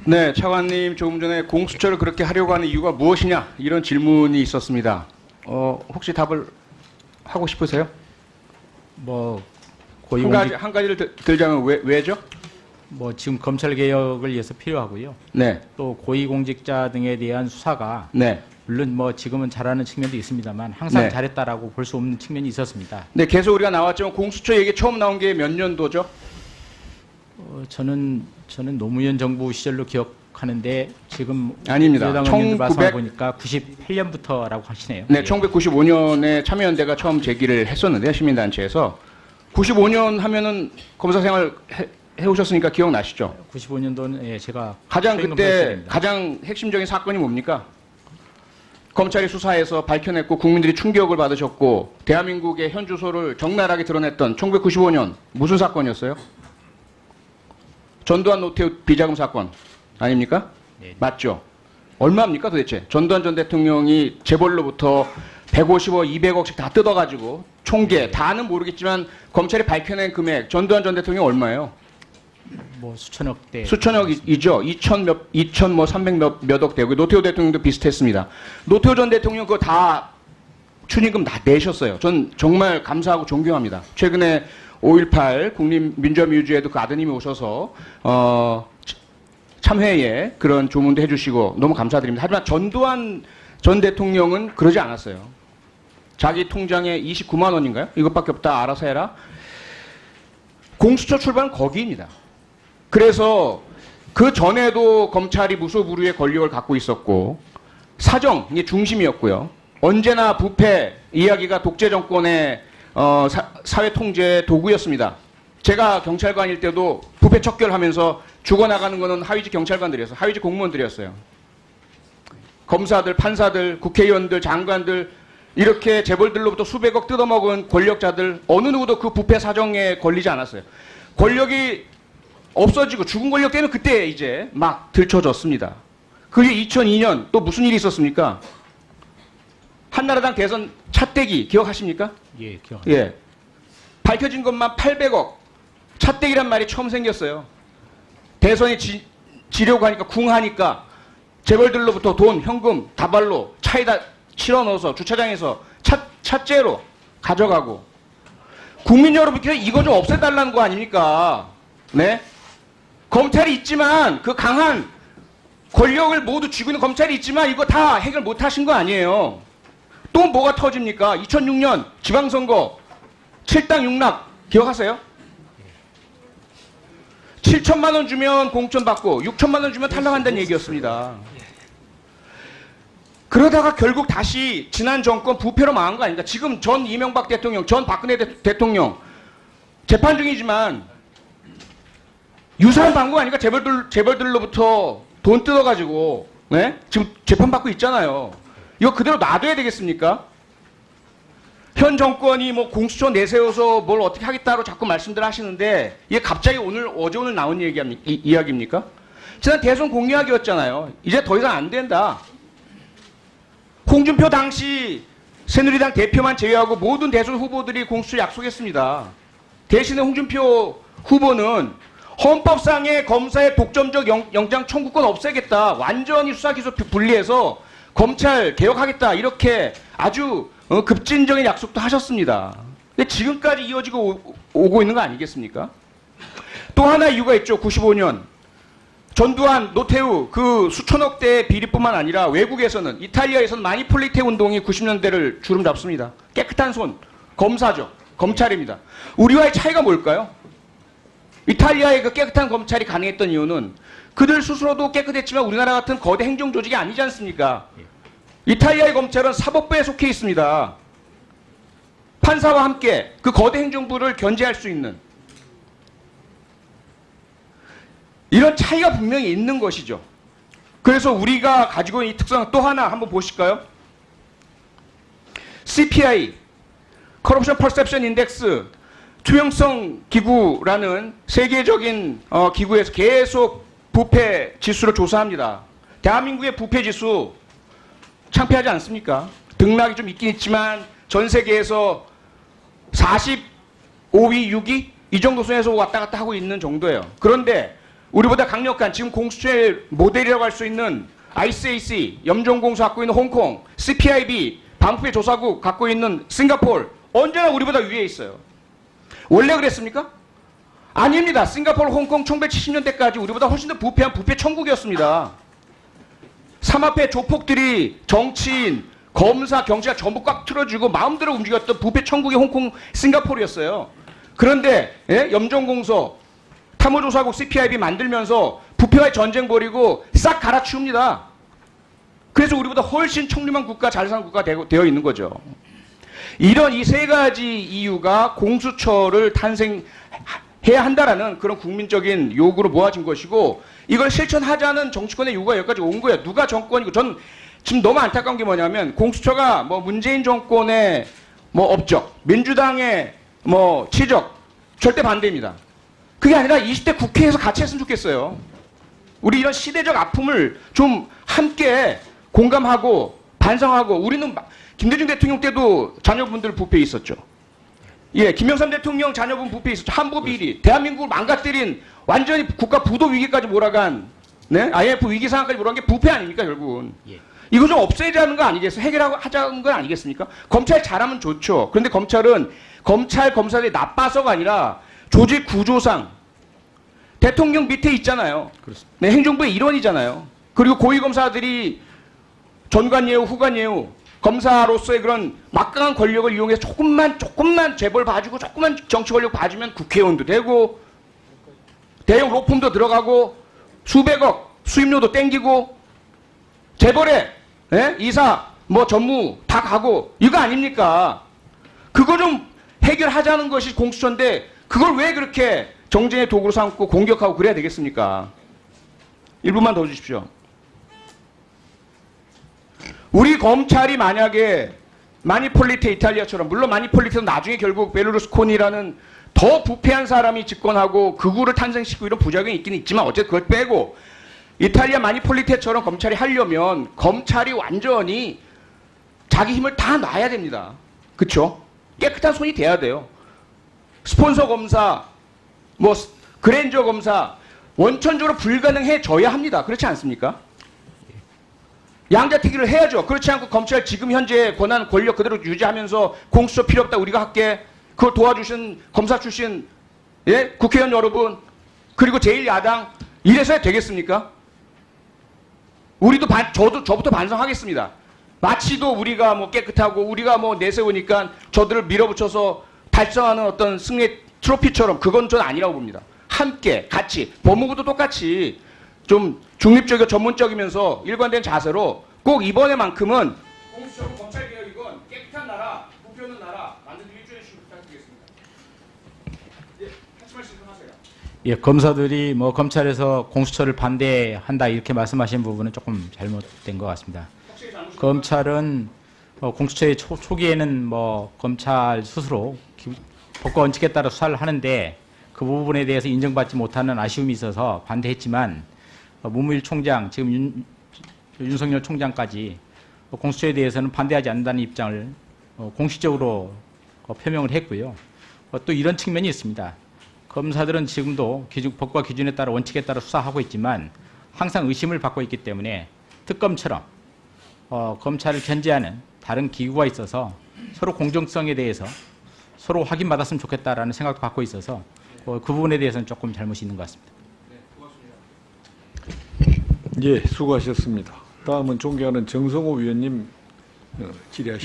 네, 차관님 조금 전에 공수처를 그렇게 하려고 하는 이유가 무엇이냐 이런 질문이 있었습니다. 혹시 답을 하고 싶으세요? 뭐 한 가지를 들자면 왜죠? 뭐 지금 검찰 개혁을 위해서 필요하고요. 네, 또 고위공직자 등에 대한 수사가 네, 물론 뭐 지금은 잘하는 측면도 있습니다만 항상 네. 잘했다라고 볼 수 없는 측면이 있었습니다. 네. 계속 우리가 나왔지만 공수처 얘기 처음 나온 게 몇 년도죠? 저는 노무현 정부 시절로 기억하는데 지금 아닙니다. 여당 의원님들 말씀 보니까 98년부터라고 하시네요. 네, 1995년에 참여연대가 처음 제기를 했었는데요, 시민단체에서. 95년 하면은 검사 생활 해오셨으니까 기억나시죠? 95년도는 예, 제가 가장 최임금 그때 발생입니다. 가장 핵심적인 사건이 뭡니까? 검찰이 수사해서 밝혀냈고 국민들이 충격을 받으셨고 대한민국의 현 주소를 적나라하게 드러냈던 1995년 무슨 사건이었어요? 전두환 노태우 비자금 사건 아닙니까? 네. 맞죠? 얼마입니까 도대체? 전두환 전 대통령이 재벌로부터 150억, 200억씩 다 뜯어가지고 총계 다는 모르겠지만 검찰이 밝혀낸 금액 전두환 전 대통령 얼마예요? 뭐 수천억대. 수천억이죠. 2천 뭐 300 몇 억 되고 노태우 대통령도 비슷했습니다. 노태우 전 대통령 그거 다 추징금 다 내셨어요. 전 정말 감사하고 존경합니다. 최근에 5.18 국립민주화뮤지에도 그 아드님이 오셔서 참회에 그런 조문도 해주시고 너무 감사드립니다. 하지만 전두환 전 대통령은 그러지 않았어요. 자기 통장에 29만 원인가요? 이것밖에 없다. 알아서 해라. 공수처 출발은 거기입니다. 그래서 그 전에도 검찰이 무소불위의 권력을 갖고 있었고 사정이 중심이었고요. 언제나 부패 이야기가 독재 정권의 사회 통제 도구였습니다. 제가 경찰관일 때도 부패 척결하면서 죽어나가는 거는 하위직 경찰관들이었어요. 하위직 공무원들이었어요. 검사들, 판사들, 국회의원들, 장관들 이렇게 재벌들로부터 수백억 뜯어먹은 권력자들 어느 누구도 그 부패 사정에 걸리지 않았어요. 권력이 없어지고 죽은 권력 때문에 그때 이제 막 들춰졌습니다. 그게 2002년 또 무슨 일이 있었습니까? 한나라당 대선 차떼기 기억하십니까? 예, 기억. 예. 밝혀진 것만 800억. 차떼기란 말이 처음 생겼어요. 대선에 지려고 하니까 궁하니까 재벌들로부터 돈, 현금, 다발로 차에다 실어 넣어서 주차장에서 차째로 가져가고 국민 여러분께 이거 좀 없애달라는 거 아닙니까? 네? 검찰이 있지만 그 강한 권력을 모두 쥐고 있는 검찰이 있지만 이거 다 해결 못 하신 거 아니에요. 또 뭐가 터집니까? 2006년 지방선거 7당 6락 기억하세요? 7천만 원 주면 공천 받고 6천만 원 주면 탈락한다는 얘기였습니다. 그러다가 결국 다시 지난 정권 부패로 망한 거 아닙니까? 지금 전 이명박 대통령, 전 박근혜 대통령 재판 중이지만 유사한 방법 아닙니까? 재벌들로부터 돈 뜯어가지고 네? 지금 재판받고 있잖아요. 이거 그대로 놔둬야 되겠습니까? 현 정권이 뭐 공수처 내세워서 뭘 어떻게 하겠다고 자꾸 말씀들 하시는데 이게 갑자기 어제 오늘 나온 이야기입니까? 지난 대선 공약이었잖아요. 이제 더 이상 안 된다. 홍준표 당시 새누리당 대표만 제외하고 모든 대선 후보들이 공수처 약속했습니다. 대신에 홍준표 후보는 헌법상의 검사의 독점적 영장 청구권 없애겠다. 완전히 수사기소 분리해서 검찰 개혁하겠다. 이렇게 아주 급진적인 약속도 하셨습니다. 근데 지금까지 이어지고 오고 있는 거 아니겠습니까? 또 하나 이유가 있죠. 95년 전두환, 노태우 그 수천억 대의 비리뿐만 아니라 외국에서는 이탈리아에서는 마니폴리테 운동이 90년대를 주름 잡습니다. 깨끗한 손, 검사죠. 검찰입니다. 우리와의 차이가 뭘까요? 이탈리아의 그 깨끗한 검찰이 가능했던 이유는 그들 스스로도 깨끗했지만 우리나라 같은 거대 행정 조직이 아니지 않습니까? 이탈리아의 검찰은 사법부에 속해 있습니다. 판사와 함께 그 거대 행정부를 견제할 수 있는 이런 차이가 분명히 있는 것이죠. 그래서 우리가 가지고 있는 이 특성 또 하나 한번 보실까요? CPI, Corruption Perception Index, 투명성 기구라는 세계적인 기구에서 계속 부패 지수를 조사합니다. 대한민국의 부패 지수 창피하지 않습니까? 등락이 좀 있긴 있지만 전 세계에서 45위, 6위 이 정도 선에서 왔다 갔다 하고 있는 정도예요. 그런데 우리보다 강력한 지금 공수처의 모델이라고 할 수 있는 ICAC, 염정공수 갖고 있는 홍콩, CPIB, 반부패 조사국 갖고 있는 싱가포르 언제나 우리보다 위에 있어요. 원래 그랬습니까? 아닙니다. 싱가포르, 홍콩 1970년대까지 우리보다 훨씬 더 부패한 부패 천국이었습니다. 삼합회 조폭들이 정치인, 검사, 경찰 전부 꽉 틀어주고 마음대로 움직였던 부패 천국이 홍콩, 싱가포르였어요. 그런데 염정공소, 탐호조사국 CPIB 만들면서 부패와의 전쟁 벌이고 싹 갈아치웁니다. 그래서 우리보다 훨씬 청렴한 국가, 잘 사는 국가가 되어 있는 거죠. 이런 이 세 가지 이유가 공수처를 탄생해야 한다라는 그런 국민적인 요구로 모아진 것이고 이걸 실천하자는 정치권의 요구가 여기까지 온 거예요. 누가 정권이고 전 지금 너무 안타까운 게 뭐냐면 공수처가 뭐 문재인 정권의 뭐 업적, 민주당의 뭐 치적 절대 반대입니다. 그게 아니라 20대 국회에서 같이 했으면 좋겠어요. 우리 이런 시대적 아픔을 좀 함께 공감하고 반성하고 우리는 김대중 대통령 때도 자녀분들 부패 있었죠. 예, 김영삼 대통령 자녀분 부패 있었죠. 한보 비리, 대한민국을 망가뜨린 완전히 국가 부도 위기까지 몰아간 네? IMF 위기 상황까지 몰아간 게 부패 아닙니까 결국은. 예. 이거 이거 좀 없애자는 거 아니겠어요? 해결하자는 건 아니겠습니까? 검찰 잘하면 좋죠. 그런데 검찰은 검찰 검사들이 나빠서가 아니라 조직 구조상 대통령 밑에 있잖아요. 그렇습니다. 네, 행정부의 일원이잖아요. 그리고 고위검사들이 전관예우, 후관예우, 검사로서의 그런 막강한 권력을 이용해서 조금만 재벌 봐주고 조금만 정치 권력 봐주면 국회의원도 되고 대형 로펌도 들어가고 수백억 수임료도 땡기고 재벌에 이사 뭐 전무 다 가고 이거 아닙니까? 그거 좀 해결하자는 것이 공수처인데 그걸 왜 그렇게 정쟁의 도구로 삼고 공격하고 그래야 되겠습니까? 1분만 더 주십시오. 우리 검찰이 만약에 마니폴리테 이탈리아처럼 물론 마니폴리테는 나중에 결국 베르루스코니라는 더 부패한 사람이 집권하고 극우를 탄생시키고 이런 부작용이 있긴 있지만 어쨌든 그걸 빼고 이탈리아 마니폴리테처럼 검찰이 하려면 검찰이 완전히 자기 힘을 다 놔야 됩니다. 그렇죠? 깨끗한 손이 돼야 돼요. 스폰서 검사, 뭐 그랜저 검사 원천적으로 불가능해져야 합니다. 그렇지 않습니까? 양자택일을 해야죠. 그렇지 않고 검찰 지금 현재 권한 권력 그대로 유지하면서 공수처 필요 없다 우리가 할게. 그걸 도와주신 검사 출신 예? 국회의원 여러분 그리고 제1야당 이래서야 되겠습니까? 우리도 저부터 반성하겠습니다. 마치도 우리가 뭐 깨끗하고 우리가 뭐 내세우니까 저들을 밀어붙여서 달성하는 어떤 승리의 트로피처럼 그건 전 아니라고 봅니다. 함께 같이 법무부도 똑같이 좀 중립적이고 전문적이면서 일관된 자세로 꼭 이번에만큼은 공수처 검찰개혁이건 깨끗한 나라, 부패 없는 나라 만들기 일조해 주시면 부탁드리겠습니다. 예, 하실 말씀 좀 하세요. 예, 검사들이 뭐 검찰에서 공수처를 반대한다 이렇게 말씀하신 부분은 조금 잘못된 것 같습니다. 검찰은 공수처의 초기에는 뭐 검찰 스스로 법과 원칙에 따라 수사를 하는데 그 부분에 대해서 인정받지 못하는 아쉬움이 있어서 반대했지만 문무일 총장 지금 윤석열 총장까지 공수처에 대해서는 반대하지 않는다는 입장을 공식적으로 표명을 했고요. 또 이런 측면이 있습니다. 검사들은 지금도 법과 기준에 따라 원칙에 따라 수사하고 있지만 항상 의심을 받고 있기 때문에 특검처럼 검찰을 견제하는 다른 기구가 있어서 서로 공정성에 대해서 서로 확인받았으면 좋겠다라는 생각도 갖고 있어서 그 부분에 대해서는 조금 잘못이 있는 것 같습니다. 예, 수고하셨습니다. 다음은 존경하는 정성호 위원님 질의하시겠습니다.